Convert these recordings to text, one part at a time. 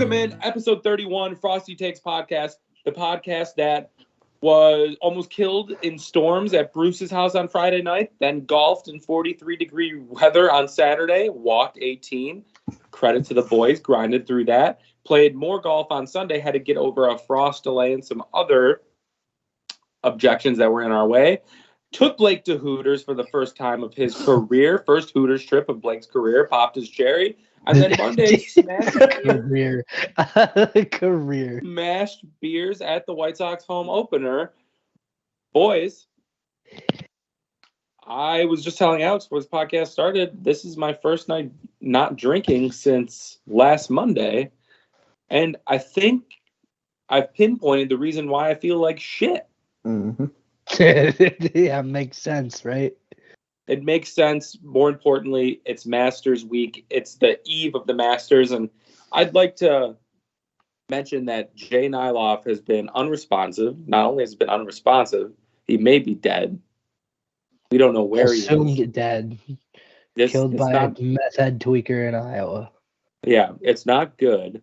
Welcome in episode 31, Frosty Takes Podcast, the podcast that was almost killed in storms at Bruce's house on Friday night, then golfed in 43-degree weather on Saturday, walked 18. Credit to the boys, grinded through that. Played more golf on Sunday, had to get over a frost delay and some other objections that were in our way. Took Blake to Hooters for the first time of his career, first Hooters trip of Blake's career, popped his cherry. And then Monday, smashed beers at the White Sox home opener. Boys, I was just telling Alex before this podcast started, this is my first night not drinking since last Monday. And I think I've pinpointed the reason why I feel like shit. Mm-hmm. Yeah, makes sense, right? It makes sense. More importantly, it's Masters week. It's the eve of the Masters. And I'd like to mention that Jay Nyloff has been unresponsive. Not only has he been unresponsive, he may be dead. We don't know where he is. Assumed dead. Killed by a meth head tweaker in Iowa. Yeah, it's not good.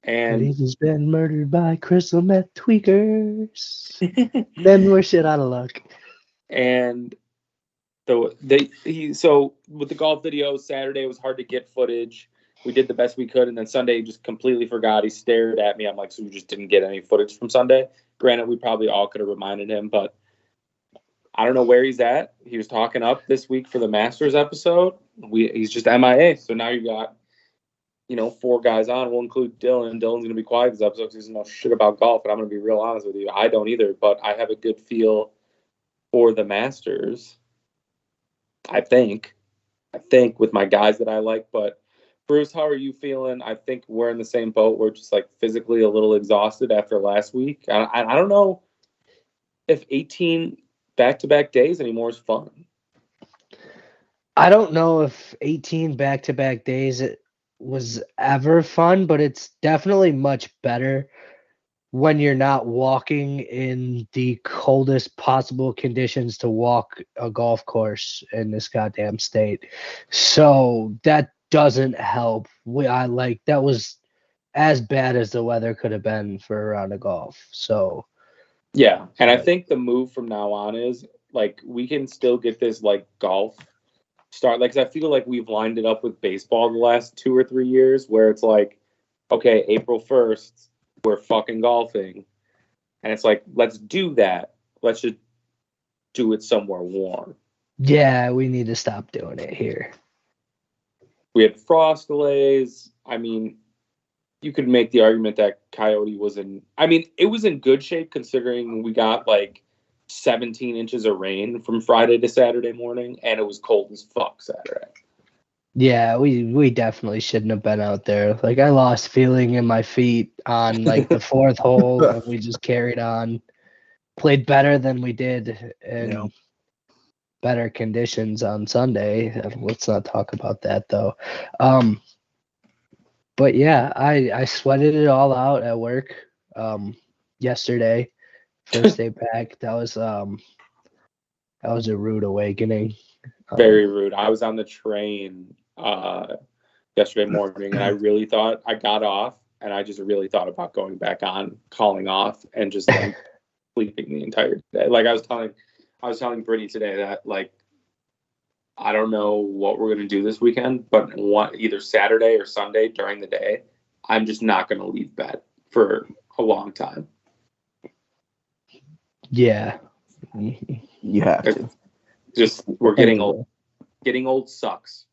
And he's been murdered by crystal meth tweakers. Then we're shit out of luck. And so with the golf video, Saturday was hard to get footage. We did the best we could, and then Sunday he just completely forgot. He stared at me. I'm like, so we just didn't get any footage from Sunday. Granted, we probably all could have reminded him, but I don't know where he's at. He was talking up this week for the Masters episode. He's just MIA. So now you got, 4 guys on. We'll include Dylan. Dylan's going to be quiet this episode because he doesn't know shit about golf, and I'm going to be real honest with you. I don't either, but I have a good feel for the Masters. I think with my guys that I like. But Bruce, how are you feeling? I think we're in the same boat. We're just like physically a little exhausted after last week. I don't know if 18 back-to-back days anymore is fun. I don't know if 18 back-to-back days was ever fun, but it's definitely much better when you're not walking in the coldest possible conditions to walk a golf course in this goddamn state. So that doesn't help. That was as bad as the weather could have been for a round of golf. So yeah, and I think the move from now on is we can still get this golf start. 'Cause I feel like we've lined it up with baseball the last 2 or 3 years where it's okay, April 1st, we're fucking golfing. And it's let's do that. Let's just do it somewhere warm. Yeah, we need to stop doing it here. We had frost delays. I mean, you could make the argument that Coyote it was in good shape considering we got 17 inches of rain from Friday to Saturday morning, and it was cold as fuck Saturday. Yeah, we definitely shouldn't have been out there. I lost feeling in my feet on the 4th hole, and we just carried on. Played better than we did in better conditions on Sunday. Let's not talk about that though. But yeah, I sweated it all out at work yesterday. First day back. That was a rude awakening. Very rude. I was on the train yesterday morning, and I really thought I got off, and I just really thought about going back on, calling off, and just sleeping the entire day. I was telling Brittany today that I don't know what we're gonna do this weekend, but either Saturday or Sunday during the day, I'm just not gonna leave bed for a long time. Yeah, you have to. Just we're getting old. Getting old sucks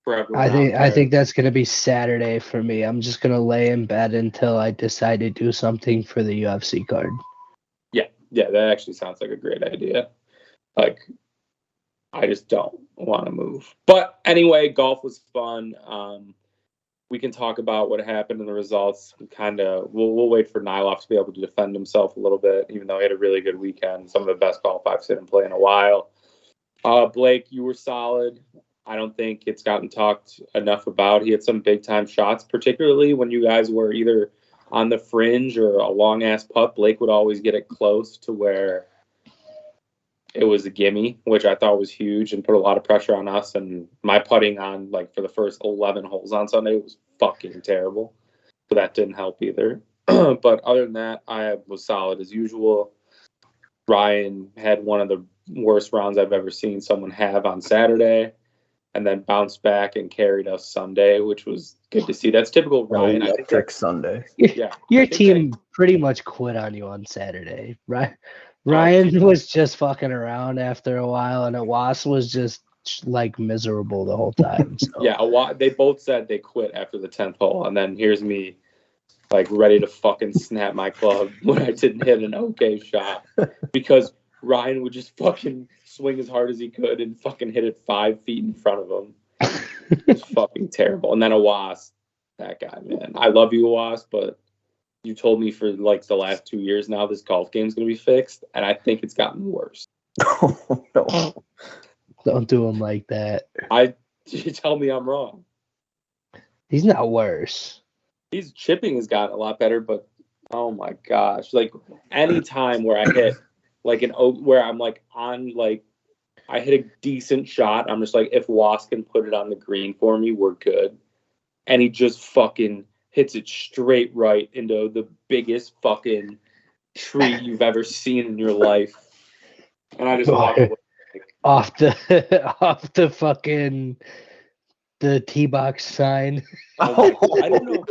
for everyone. I think that's gonna be Saturday for me. I'm just gonna lay in bed until I decide to do something for the UFC card. Yeah, that actually sounds like a great idea. I just don't want to move. But anyway, golf was fun. We can talk about what happened and the results. We'll wait for Nyloff to be able to defend himself a little bit, even though he had a really good weekend. Some of the best golf I've seen him play in a while. Blake, you were solid. I don't think it's gotten talked enough about. He had some big-time shots, particularly when you guys were either on the fringe or a long-ass putt. Blake would always get it close to where it was a gimme, which I thought was huge and put a lot of pressure on us. And my putting on, for the first 11 holes on Sunday was fucking terrible. so that didn't help either. But other than that, I was solid as usual. Ryan had one of the worst rounds I've ever seen someone have on Saturday, and then bounced back and carried us Sunday, which was good to see. That's typical Ryan. I think Electric Sunday. yeah, Your I think team pretty much quit on you on Saturday, right? Ryan was just fucking around after a while, and Awas was just like miserable the whole time. So. Yeah, they both said they quit after the 10th hole, and then here's me, like, ready to fucking snap my club when I didn't hit an okay shot because Ryan would just fucking swing as hard as he could and fucking hit it 5 feet in front of him. It's fucking terrible. And then Awas, that guy, man. I love you, Awas, but you told me for like the last 2 years now this golf game's gonna be fixed, and I think it's gotten worse. Oh, no. Don't do him like that. You tell me I'm wrong. He's not worse. His chipping has gotten a lot better, but oh my gosh, like any time where I hit like where I'm like on like I hit a decent shot, I'm just like, if Was can put it on the green for me, we're good. And he just fucking hits it straight right into the biggest fucking tree you've ever seen in your life. And I just walked away. Off the fucking the T-box sign. Oh, I don't know,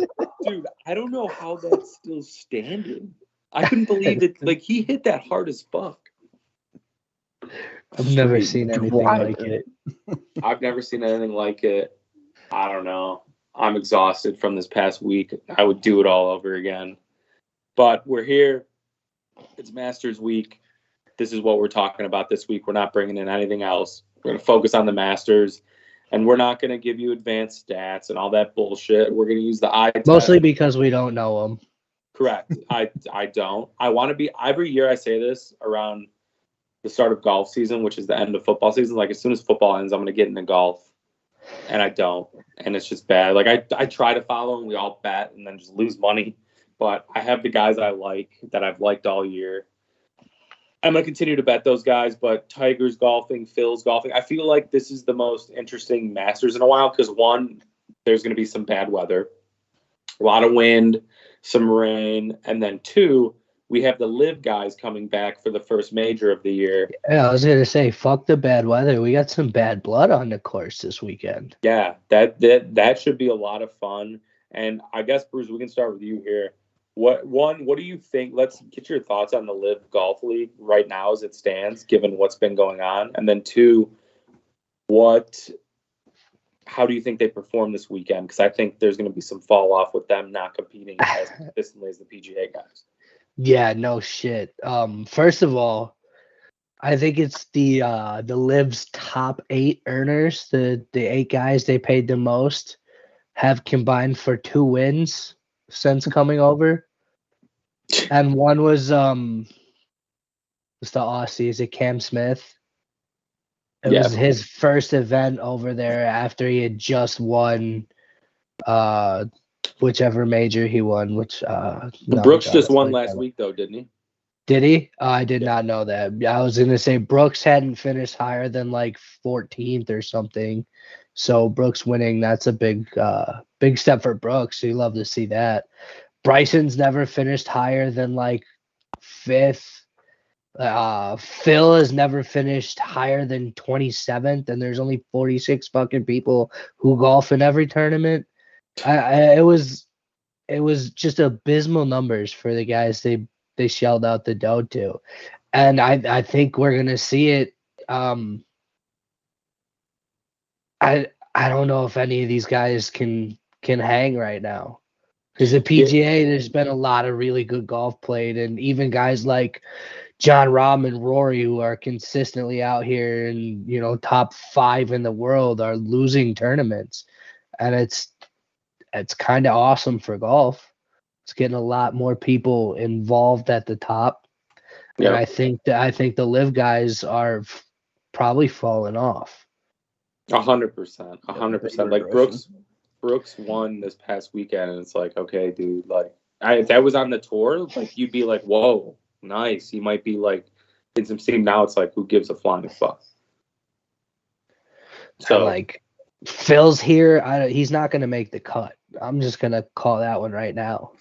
dude. I don't know how that's still standing. I couldn't believe it. Like, he hit that hard as fuck. I've never seen anything like it. I've never seen anything like it. I don't know. I'm exhausted from this past week. I would do it all over again. But we're here. It's Masters week. This is what we're talking about this week. We're not bringing in anything else. We're going to focus on the Masters. And we're not going to give you advanced stats and all that bullshit. We're going to use the eye test. Mostly because we don't know them. Correct. I don't. I want to be, every year I say this around the start of golf season, which is the end of football season. Like, as soon as football ends, I'm going to get into golf. And I don't. And it's just bad. Like, I try to follow and we all bet and then just lose money. But I have the guys I like that I've liked all year. I'm going to continue to bet those guys, but Tiger's golfing, Phil's golfing. I feel like this is the most interesting Masters in a while because, one, there's going to be some bad weather, a lot of wind, some rain, and then two, we have the live guys coming back for the first major of the year. Yeah, I was going to say, fuck the bad weather. We got some bad blood on the course this weekend. Yeah, that should be a lot of fun. And I guess, Bruce, we can start with you here. What do you think? Let's get your thoughts on the Live Golf League right now as it stands, given what's been going on. And then two, how do you think they perform this weekend? Because I think there's going to be some fall off with them not competing as consistently as the PGA guys. Yeah, no shit. First of all, I think it's the Liv's top 8 earners, the 8 guys they paid the most, have combined for 2 wins since coming over. And one was the Aussie, is it Cam Smith? It was his first event over there after he had just won whichever major he won, Brooks just won last week though, didn't he? Did he? I did not know that. I was gonna say Brooks hadn't finished higher than like 14th or something. So Brooks winning, that's a big step for Brooks. So you love to see that. Bryson's never finished higher than like 5th. Phil has never finished higher than 27th, and there's only 46 fucking people who golf in every tournament. It was just abysmal numbers for the guys they shelled out the dough to, and I think we're gonna see it. I don't know if any of these guys can hang right now. Because the PGA, there's been a lot of really good golf played, and even guys like Jon Rahm and Rory, who are consistently out here and top 5 in the world, are losing tournaments, and it's kind of awesome for golf. It's getting a lot more people involved at the top, and I think the live guys are probably falling off. 100%. Like Brooks won this past weekend, and it's like, okay, dude, like if that was on the tour, like you'd be like, whoa, nice. He might be like in some steam. Now it's like, who gives a flying fuck? So like Phil's here. He's not going to make the cut. I'm just gonna call that one right now.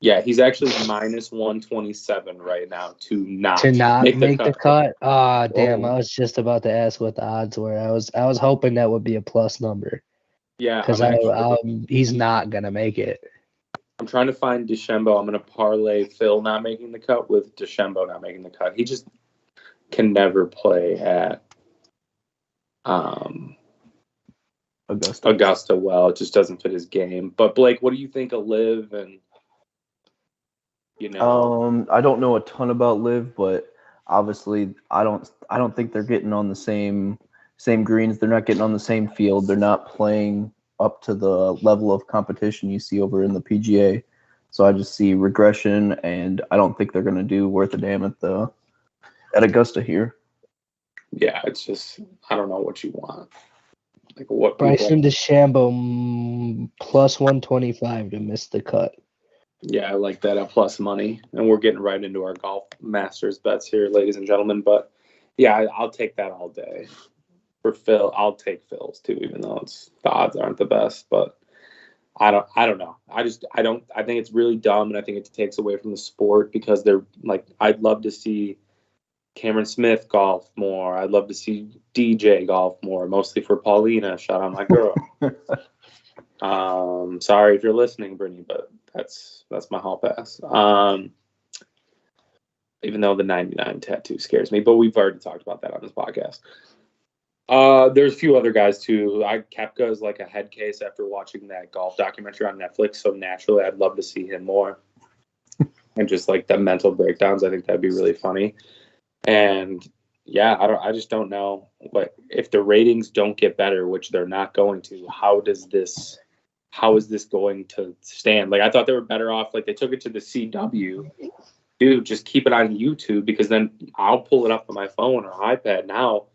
Yeah, he's actually minus 127 right now to not Make the cut. Ah, damn! Whoa. I was just about to ask what the odds were. I was hoping that would be a plus number Yeah, because he's not gonna make it. I'm trying to find DeChambeau. I'm going to parlay Phil not making the cut with DeChambeau not making the cut. He just can never play at Augusta well. It just doesn't fit his game. But Blake, what do you think of Liv? And I don't know a ton about Liv, but obviously I don't think they're getting on the same greens. They're not getting on the same field. They're not playing up to the level of competition you see over in the PGA. So I just see regression, and I don't think they're going to do worth a damn at Augusta here. Yeah, it's just I don't know what you want. Like what Bryson DeChambeau plus 125 to miss the cut. Yeah, I like that at plus money. And we're getting right into our golf masters bets here, ladies and gentlemen. But yeah, I'll take that all day. For Phil, I'll take Phil's too, even though the odds aren't the best. But I don't know. I think it's really dumb, and I think it takes away from the sport because they're like I'd love to see Cameron Smith golf more. I'd love to see DJ golf more, mostly for Paulina. Shout out my girl. Sorry if you're listening, Brittany, but that's my hall pass. Even though the 99 tattoo scares me, but we've already talked about that on this podcast. There's a few other guys too. Koepka is like a head case after watching that golf documentary on Netflix. So naturally, I'd love to see him more, and just like the mental breakdowns. I think that'd be really funny. And yeah, I just don't know what if the ratings don't get better, which they're not going to. How is this going to stand? Like I thought they were better off. Like they took it to the CW. Dude, just keep it on YouTube because then I'll pull it up on my phone or iPad. Now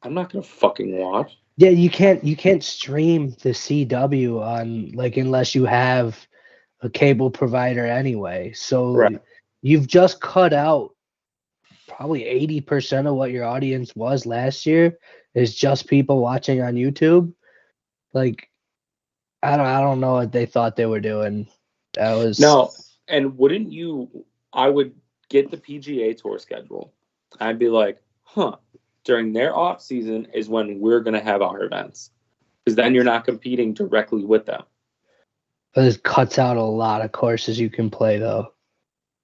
I'm not gonna fucking watch. Yeah, you can't stream the CW on like unless you have a cable provider anyway. So Right. You've just cut out probably 80% of what your audience was last year is just people watching on YouTube. Like I don't know what they thought they were doing. That was No, and wouldn't you? I would get the PGA Tour schedule. I'd be like, during their off season is when we're gonna have our events, because then you're not competing directly with them. It cuts out a lot of courses you can play though.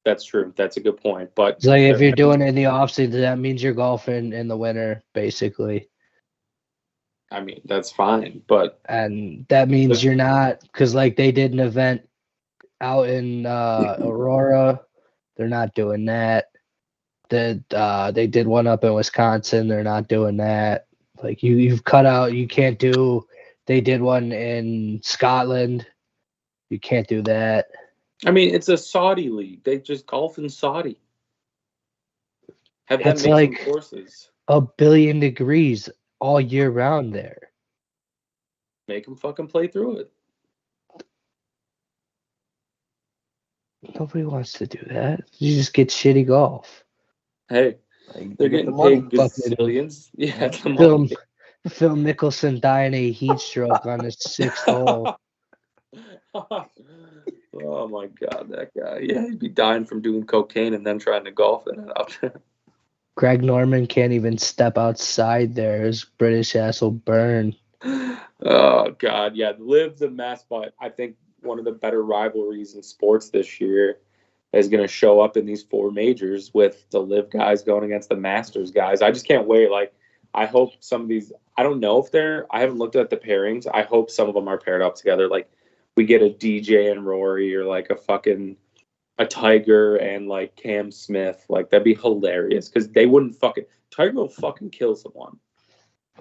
That's true. That's a good point. But it's like if you're doing it in the off season, that means you're golfing in the winter, basically. I mean, that's fine, and that means you're not, because like they did an event out in Aurora. They're not doing that. They did one up in Wisconsin. They're not doing that. Like you've cut out. You can't do. They did one in Scotland. You can't do that. I mean, it's a Saudi league. They just golf in Saudi. Have them make like some courses. 1 billion degrees all year round there. Make them fucking play through it. Nobody wants to do that. You just get shitty golf. Hey, they're getting paid gazillions. Yeah, Phil Mickelson dying a heat stroke on his 6th hole. Oh my God, that guy. Yeah, he'd be dying from doing cocaine and then trying to golf in it out there. Greg Norman can't even step outside there. His British ass will burn. Oh God, yeah. Liv's a mess, but I think one of the better rivalries in sports this year is going to show up in these 4 majors with the Liv guys going against the Masters guys. I just can't wait. Like, I hope some of these. I don't know if I haven't looked at the pairings. I hope some of them are paired up together. Like, we get a DJ and Rory, or like a Tiger and like Cam Smith. Like, that'd be hilarious because they wouldn't Tiger will fucking kill someone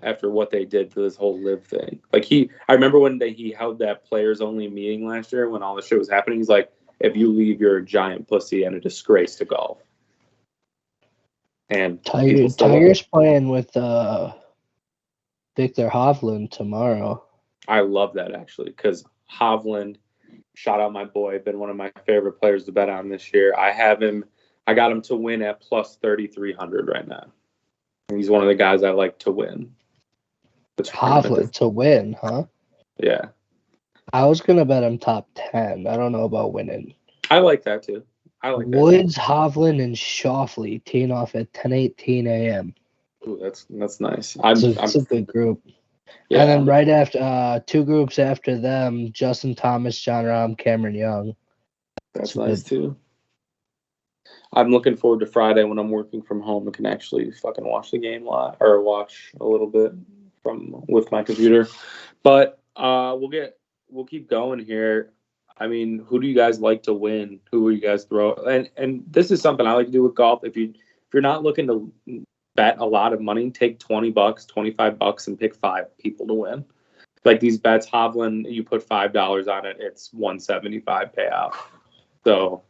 after what they did to this whole Liv thing. Like I remember when he held that players only meeting last year when all this shit was happening. He's like, if you leave, you're a giant pussy and a disgrace to golf. And Tiger's playing with Victor Hovland tomorrow. I love that actually because Hovland, shout out my boy, been one of my favorite players to bet on this year. I got him to win at plus 3,300 right now. He's one of the guys I like to win. Hovland to win, huh? Yeah. I was gonna bet him top 10. I don't know about winning. I like that too. I like that. Woods, Hovland, and Shoffley teeing off at 10:18 a.m. Ooh, that's nice. It's a good group. Yeah, And then right after, two groups after them, Justin Thomas, John Rahm, Cameron Young. that's It's nice good. too. I'm looking forward to Friday when I'm working from home and can actually fucking watch the game live or watch a little bit with my computer. But we'll keep going here. I mean, who do you guys like to win? Who will you guys throw? And this is something I like to do with golf. If you're not looking to bet a lot of money, take $20, $25, and pick 5 people to win. Like these bets, Hovland, you put $5 on it, it's $175 payout. So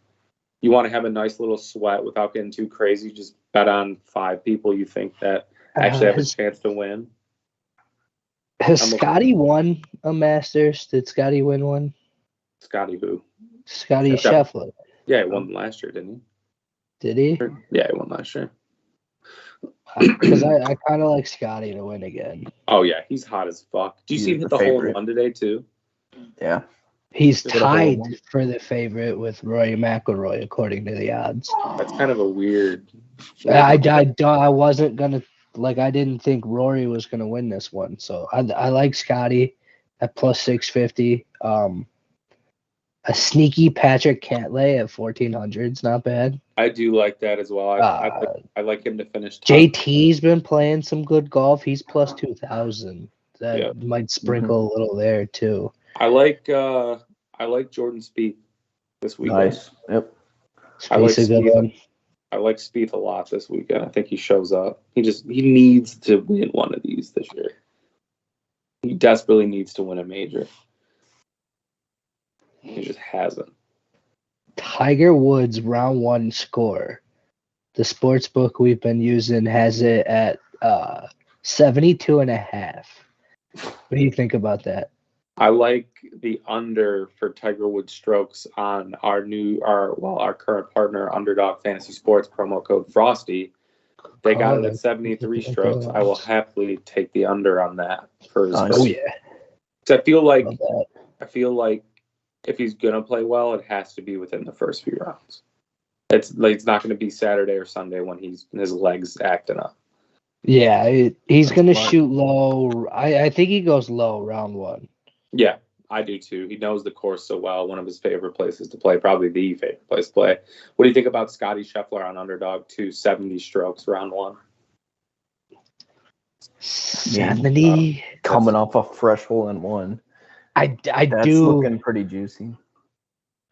you want to have a nice little sweat without getting too crazy. Just bet on 5 people you think that actually have a chance to win. Has Scotty won a Masters? Did Scotty win one? Scotty who? Scotty Scheffler. Yeah, he won last year, didn't he? Did he? Yeah, he won last year. Because I kind of like Scotty to win again. Oh, yeah, he's hot as fuck. Do you see him hit the hole in one today, too? Yeah. He's tied for the favorite with Rory McIlroy, according to the odds. That's kind of a weird. I wasn't gonna I didn't think Rory was gonna win this one, so I like Scotty at plus 650. A sneaky Patrick Cantlay at 1400 is not bad. I do like that as well. I like him to finish top. JT's been playing some good golf. He's plus 2000. That might sprinkle a little there too. I like Jordan Spieth this weekend. Nice. Yep. Spieth's a good one. I like Spieth a lot this weekend. I think he shows up. He needs to win one of these this year. He desperately needs to win a major. He just hasn't. Tiger Woods round 1 score. The sports book we've been using has it at 72.5. What do you think about that? I like the under for Tiger Woods strokes on our current partner, Underdog Fantasy Sports, promo code Frosty. They got it at 73 strokes. I will happily take the under on that for his Oh yeah. I feel like if he's gonna play well, it has to be within the first few rounds. It's not gonna be Saturday or Sunday when his legs acting up. Yeah, he's gonna shoot low. I think he goes low round 1. Yeah, I do too. He knows the course so well. One of his favorite places to play, probably the favorite place to play. What do you think about Scotty Scheffler on Underdog 270 strokes round 1? 70 coming off a fresh hole in one. That's looking pretty juicy.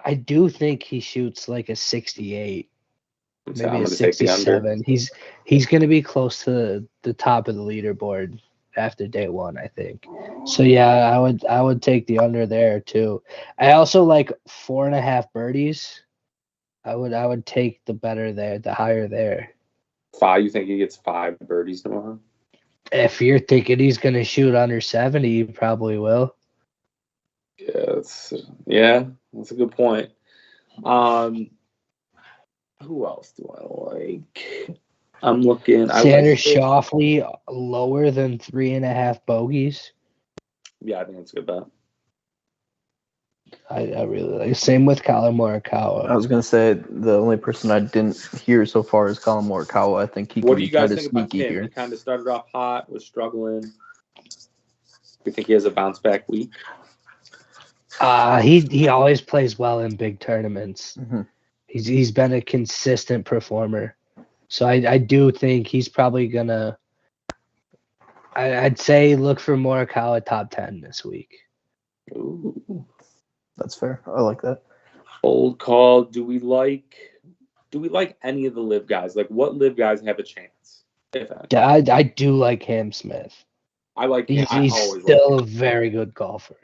I do think he shoots like a 68, So maybe a 67. He's going to be close to the top of the leaderboard after day 1, I think. So yeah, I would take the under there too. I also like 4.5 birdies. I would take the better there, the higher there. 5? You think he gets 5 birdies tomorrow? If you're thinking he's going to shoot under 70, he probably will. That's a good point. Who else do I like? I'm looking. Sanders Shoffley lower than 3.5 bogeys. Yeah, I think that's a good bet. I really like. Same with Colin Morikawa. I was gonna say the only person I didn't hear so far is Colin Morikawa. I think he can be kind of sneaky here. He kind of started off hot, was struggling. You think he has a bounce back week? He always plays well in big tournaments. Mm-hmm. He's been a consistent performer. So I do think he's probably gonna. I'd say look for Morikawa top 10 this week. Ooh, that's fair. I like that. Old call. Do we like any of the live guys? Like, what live guys have a chance? I do like Cam Smith. I like him. He's still a very good golfer.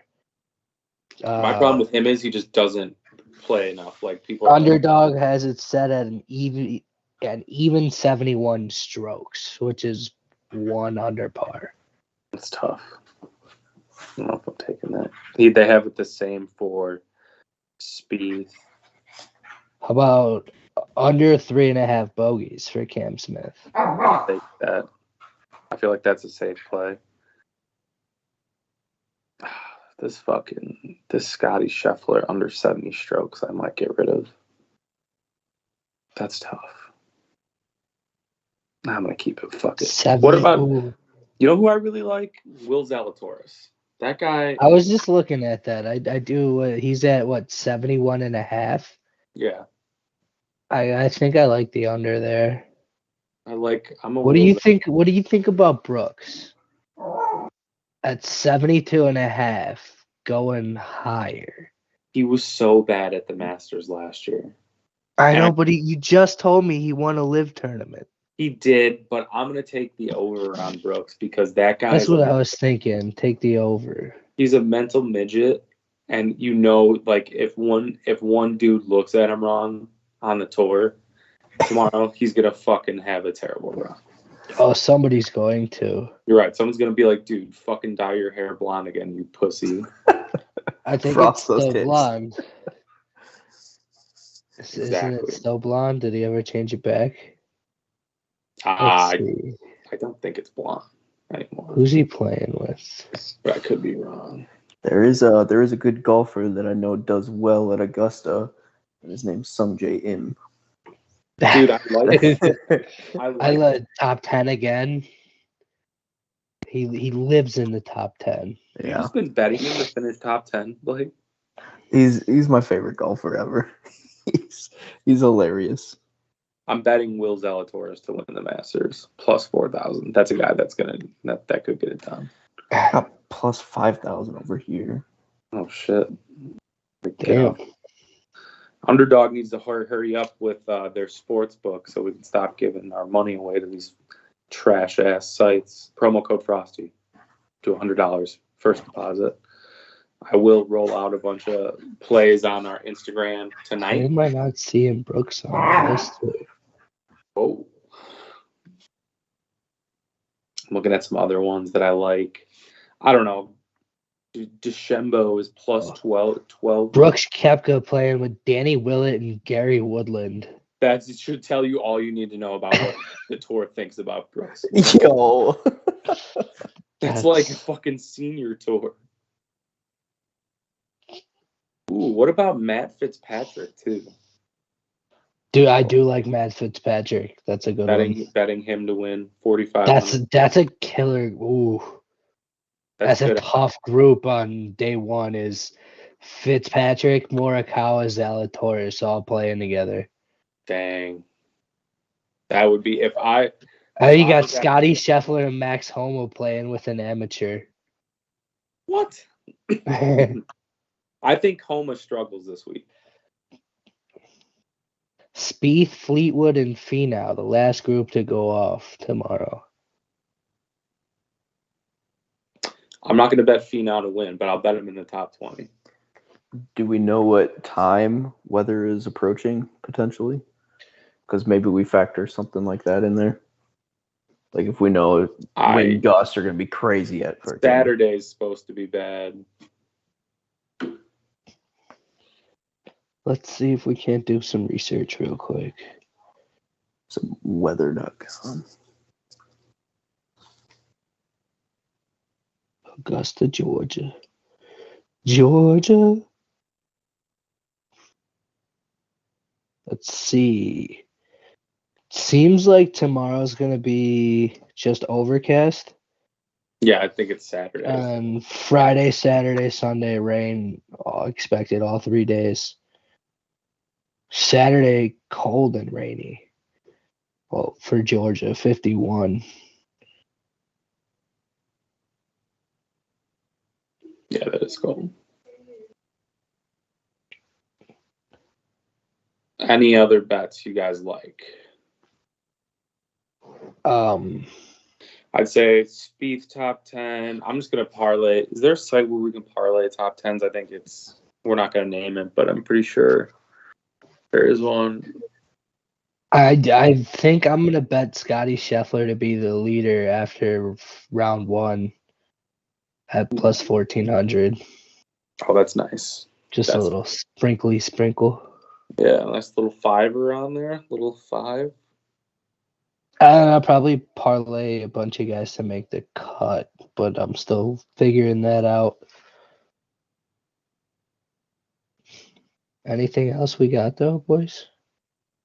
My problem with him is he just doesn't play enough. Like people. Underdog has it set at an even 71 strokes, which is 1 under par. It's tough. I don't know if I'm taking that. They have it the same for Spieth. How about under 3.5 bogeys for Cam Smith? I'll take that. I feel like that's a safe play. this Scotty Scheffler under 70 strokes I might get rid of. That's tough. I'm gonna keep it. Fuck it. 70, What about ooh. you know who I really like? Will Zalatoris. That guy. I was just looking at that. I do. He's at what 71.5. Yeah, I think I like the under there. I'm a. What do Will you think? What do you think about Brooks? At 72.5, going higher. He was so bad at the Masters last year. I And know, but you just told me he won a live tournament. He did, but I'm gonna take the over on Brooks because that guy. That's what I was thinking. Take the over. He's a mental midget, and like if one dude looks at him wrong on the tour tomorrow, he's gonna fucking have a terrible run. Oh, somebody's going to. You're right. Someone's gonna be like, dude, fucking dye your hair blonde again, you pussy. I think Frost it's those still tits. blonde. Isn't Exactly. it still blonde? Did he ever change it back? I Let's see. don't think it's blonde anymore. Who's he playing with? But I could be wrong. There is a good golfer that I know does well at Augusta, and his name's Sungjae Im. Dude, I like I love top 10 again. He lives in the top 10. You've Yeah, just been betting him to finish top 10, Blake. he's my favorite golfer ever. he's hilarious. I'm betting Will Zalatoris to win the Masters plus 4,000. That's a guy that could get it done. Got plus 5,000 over here. Oh shit! Damn. Underdog needs to hurry up with their sports book so we can stop giving our money away to these trash ass sites. Promo code Frosty to $100 first deposit. I will roll out a bunch of plays on our Instagram Why tonight. am I not seeing Brooks on this? Oh, I'm looking at some other ones that I like. I don't know. DeChambeau is plus 12. Brooks Koepka playing with Danny Willett and Gary Woodland. That should tell you all you need to know about what the tour thinks about Brooks. Yo. That's like a fucking senior tour. Ooh, what about Matt Fitzpatrick too? Dude, I do like Matt Fitzpatrick. That's a good one. Betting him to win 45. That's a killer. Ooh, that's a good. tough group on day one. Is Fitzpatrick, Morikawa, Zalatoris all playing together. Dang, that would be if I. You got Scotty Scheffler and Max Homa playing with an amateur. What? I think Homa struggles this week. Spieth, Fleetwood, and Finau, the last group to go off tomorrow. I'm not going to bet Finau to win, but I'll bet him in the top 20. Do we know what time weather is approaching potentially? Because maybe we factor something like that in there. Like if we know wind gusts are going to be crazy at for Saturday is supposed to be bad. Let's see if we can't do some research real quick. Some weather.com. Augusta, Georgia. Georgia. Let's see. Seems like tomorrow's going to be just overcast. Yeah, I think it's Saturday. And Friday, Saturday, Sunday, rain all expected all 3 days. Saturday, cold and rainy. Well, for Georgia, 51. Yeah, that is cold. Any other bets you guys like? I'd say Spieth top 10. I'm just gonna parlay. Is there a site where we can parlay top 10s? I think we're not gonna name it, but I'm pretty sure there is one. I think I'm gonna bet Scotty Scheffler to be the leader after round one at plus 1400. Oh, that's nice. Just a little sprinkle. Yeah, nice little fiver on there. Little five. I'll probably parlay a bunch of guys to make the cut, but I'm still figuring that out. Anything else we got though, boys?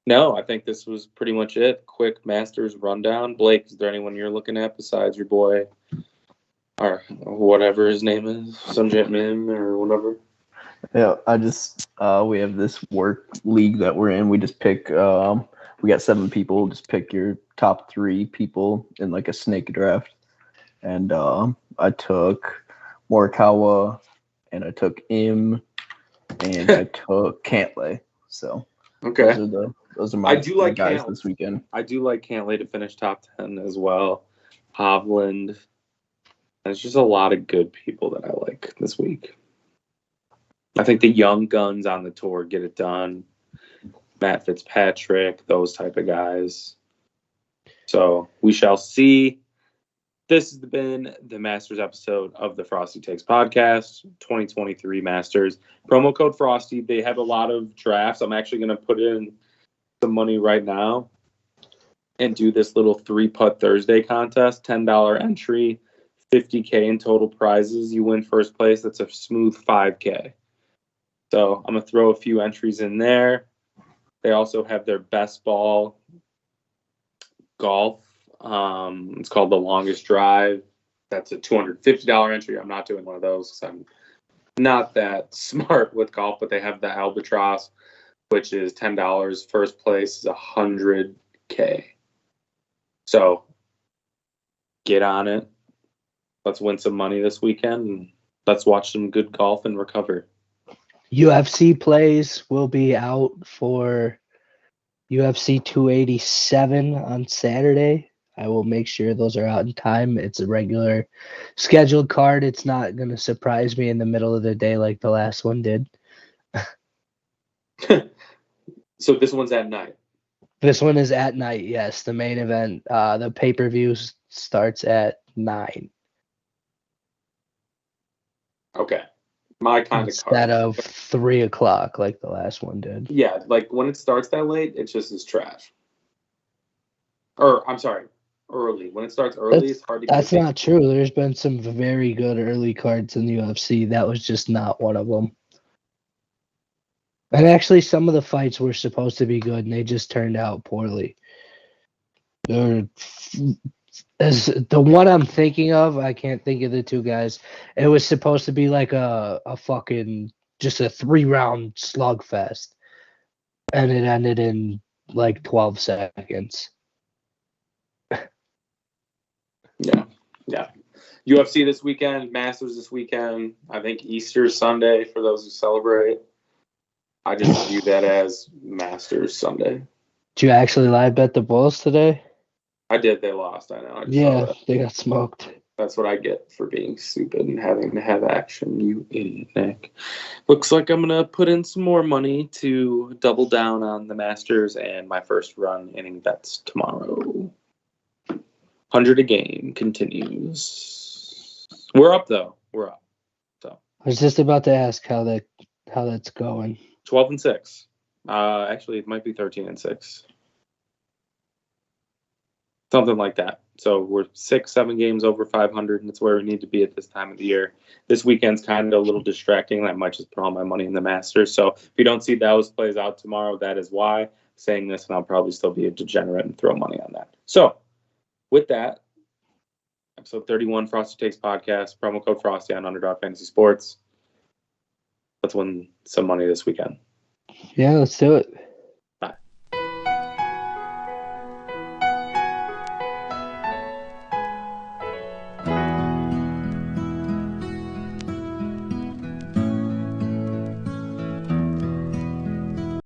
No, I think this was pretty much it. Quick Masters rundown. Blake, is there anyone you're looking at besides your boy or whatever his name is, Sunjit Mim or whatever? Yeah, we have this work league that we're in. We just pick, we got 7 people. Just pick your top 3 people in like a snake draft. And I took Morikawa, and I took Im, and I took Cantlay. So Okay. those are my guys Cantlay this weekend. I do like Cantlay to finish top 10 as well. Hovland. There's just a lot of good people that I like this week. I think the young guns on the tour get it done. Matt Fitzpatrick, those type of guys. So we shall see. This has been the Masters episode of the Frosty Takes podcast, 2023 Masters. Promo code Frosty. They have a lot of drafts. I'm actually going to put in some money right now and do this little 3-putt Thursday contest, $10 entry, $50K in total prizes. You win first place. That's a smooth $5K. So I'm going to throw a few entries in there. They also have their best ball golf. It's called The Longest Drive. That's a $250 entry. I'm not doing one of those because I'm not that smart with golf, but they have the Albatross, which is $10. First place is $100K. So get on it. Let's win some money this weekend, and let's watch some good golf and recover. UFC plays will be out for UFC 287 on Saturday. I will make sure those are out in time. It's a regular scheduled card. It's not going to surprise me in the middle of the day like the last one did. So this one's at night. This one is at night, yes. The main event, the pay-per-view starts at 9. Okay. My kind Instead of card. of 3 o'clock like the last one did. Yeah, like when it starts that late, it just is trash. Or, I'm sorry, early. When it starts early, it's hard to get. That's not true. There's been some very good early cards in the UFC. That was just not one of them. And actually, some of the fights were supposed to be good, and they just turned out poorly. As the one I'm thinking of, I can't think of the 2 guys. It was supposed to be like a fucking just a 3-round slugfest, and it ended in like 12 seconds. Yeah. UFC this weekend, Masters this weekend. I think Easter Sunday for those who celebrate. I just view that as Masters Sunday. Did you actually live bet the Bulls today? I did. They lost. I know. I saw that. They got smoked. That's what I get for being stupid and having to have action, you idiot, Nick. Looks like I'm going to put in some more money to double down on the Masters and my first run inning bets tomorrow. 100 a game continues. We're up, though. We're up. So I was just about to ask how that's going. 12-6. Actually, it might be 13-6. Something like that. So we're 6-7 games over 500, and it's where we need to be at this time of the year. This weekend's kind of a little distracting. I might just put all my money in the Masters. So if you don't see those plays out tomorrow, that is why I'm saying this, and I'll probably still be a degenerate and throw money on that. So with that, episode 31, Frosty Takes podcast, promo code Frosty on Underdog Fantasy Sports. Let's win some money this weekend. Yeah, let's do it.